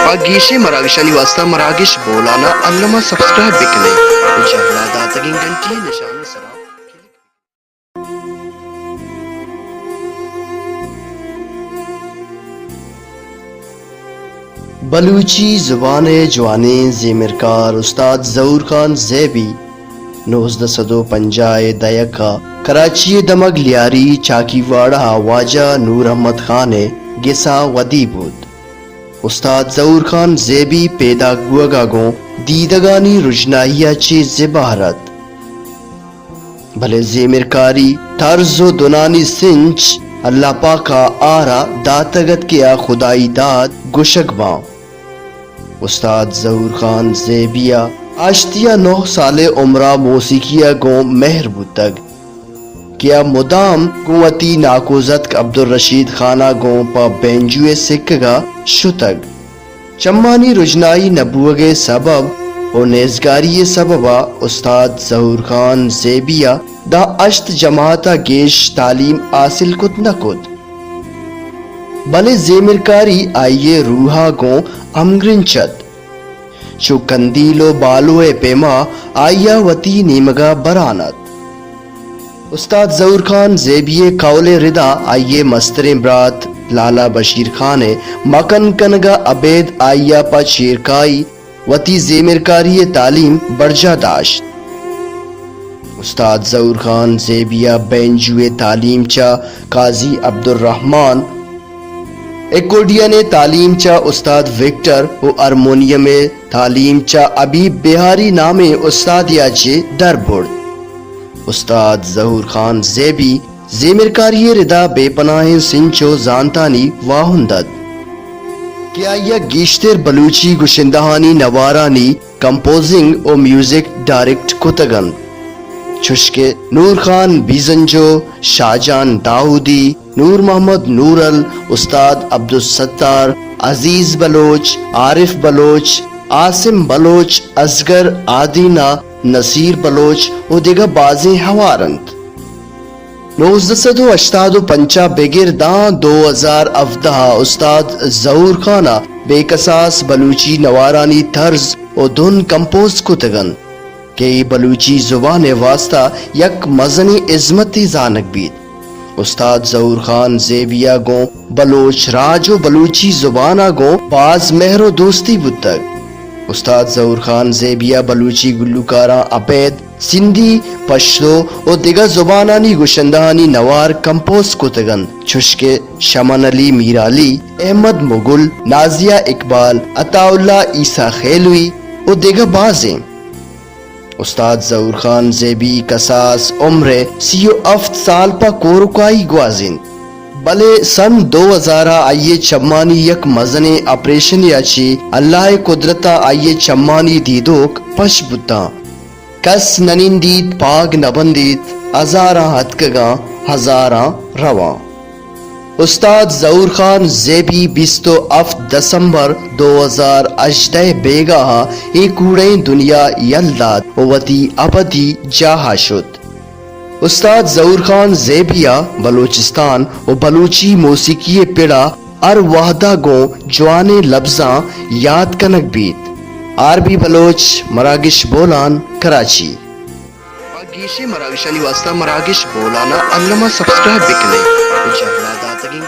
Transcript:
Pagishe Maragishani Wasta Maragish Bolana Allama subscribe bikne Jahla Datagin Ganti Nishana Sara Balochi ज़ुबान जवाने ज़ेमिरकार उस्ताद ज़हूर खान ज़ेबी 1950 दयका कराची दमग लियारी चाकीवाड़ा वाजा नूर अहमद खान गिसा वदी बुद उस्ताद ज़हूर खान ज़ेबी पैदा गुआगागों दीदगानी रुजनाइया ची ज़िबारत भले ज़ेमिरकारी तर्ज़ो दुनानी सिंच अल्लाह पाका आरा दातगत किया खुदाई दाद गुशकबा उस्ताद ज़हूर खान ज़ेबिया आश्तिया 9 साले उम्रा मौसीकिया गो मेहर बुतग किया मुदाम कुवती नाकोजत अब्दुल रशीद खाना गो पा बेंजुए सिक्का शुतग चम्मानी रुजनाई नबुअगे सबब और नेजगारी सबबा उस्ताद ज़हूर खान ज़ेबिया दा अश्त जमाता गेश तालीम हासिल कुत न कुत भले ज़ेमिरकारी आइये रूहा गो अमग्रिंचत चो कंदीलो बालोए पेमा आया वती नीमगा बरानत उस्ताद ज़हूर खान ज़ेबिये कौले रिदा आइये मस्तरे ब्रात लाला बशीर खान मकन कनगा अबेद आया पा शेरकाई वती ज़ेमिरकारी तालीम बरजा दाश्त उस्ताद ज़हूर खान ज़ेबिया बेंजुए तालीम चा काजी अब्दुल रहमान एकोडिया ने तालीम चा उस्ताद विक्टर व हारमोनियम में तालीम चा अबीब बिहारी नामे उस्ताद याचे दरबुड़ उस्ताद ज़हूर खान ज़ेबी ज़ेमिरकारी रिदा बेपनाह सिंचो जानतानी वाहुंदद क्या यह गीश्तर बलूची गुशिंदहानी नवारानी कंपोजिंग और म्यूजिक डायरेक्ट कुतगन चुश्के नूर खान बीजंजो शाहजान दाऊदी नूर मोहम्मद नूरल उस्ताद अब्दुल सत्तार अजीज बलोच आरिफ बलोच आसिम बलोच असगर आदीना नसीर बलोच और दिगा बाजे हवारंत 1985 बेगिर दा 2017 उस्ताद ज़हूर खाना बेकसास बलूची नवारानी तर्ज और धुन कंपोज कुतगन के बलूची जुबान वास्ता यक मजनी इज़्मती जानक बीत उस्ताद ज़हूर खान ज़ेबिया गो बलोच राजो बलूची जुबाना गो बाज मेहरो दोस्ती बुतक उस्ताद ज़हूर खान ज़ेबिया बलूची गुल्लुकारा अबेद सिंधी पश्तो और दिगा जुबानानी गुशंदानी नवार कंपोज कुतगन चुश्के शमन अली मीराली अहमद मुगुल नाजिया इकबाल अताउल्ला ईसा खेलुई और दिगा बाजें उस्ताद ज़हूर खान ज़ेबी कसास उम्र 37 साल पा कोरुकाई ग्वाजिन भले सन 2000 आइये चम्मानी यक मजने ऑपरेशन याची अल्लाह कुदरता आइये चम्मानी दीदोक पश बुता कस ननिंदीत पाग नबंदीत हजारा हथकगा हजारा रवा उस्ताद ज़हूर खान ज़ेबी 27 दिसंबर 2018 बेगा एक कूड़े दुनिया यल्दाद वती अबदी जाहा शुद उस्ताद ज़हूर खान ज़ेबिया बलूचिस्तान और बलूची मौसीकी पिड़ा अर वाहदा गो जवाने लफ्जा याद कनक बीत आरबी बलोच मरागिश बोलान कराची पागीशे मरागिशानी वास्ता मरागिश बोलाना अल्लामा सब्सक्राइब बिकने जहला दातगिन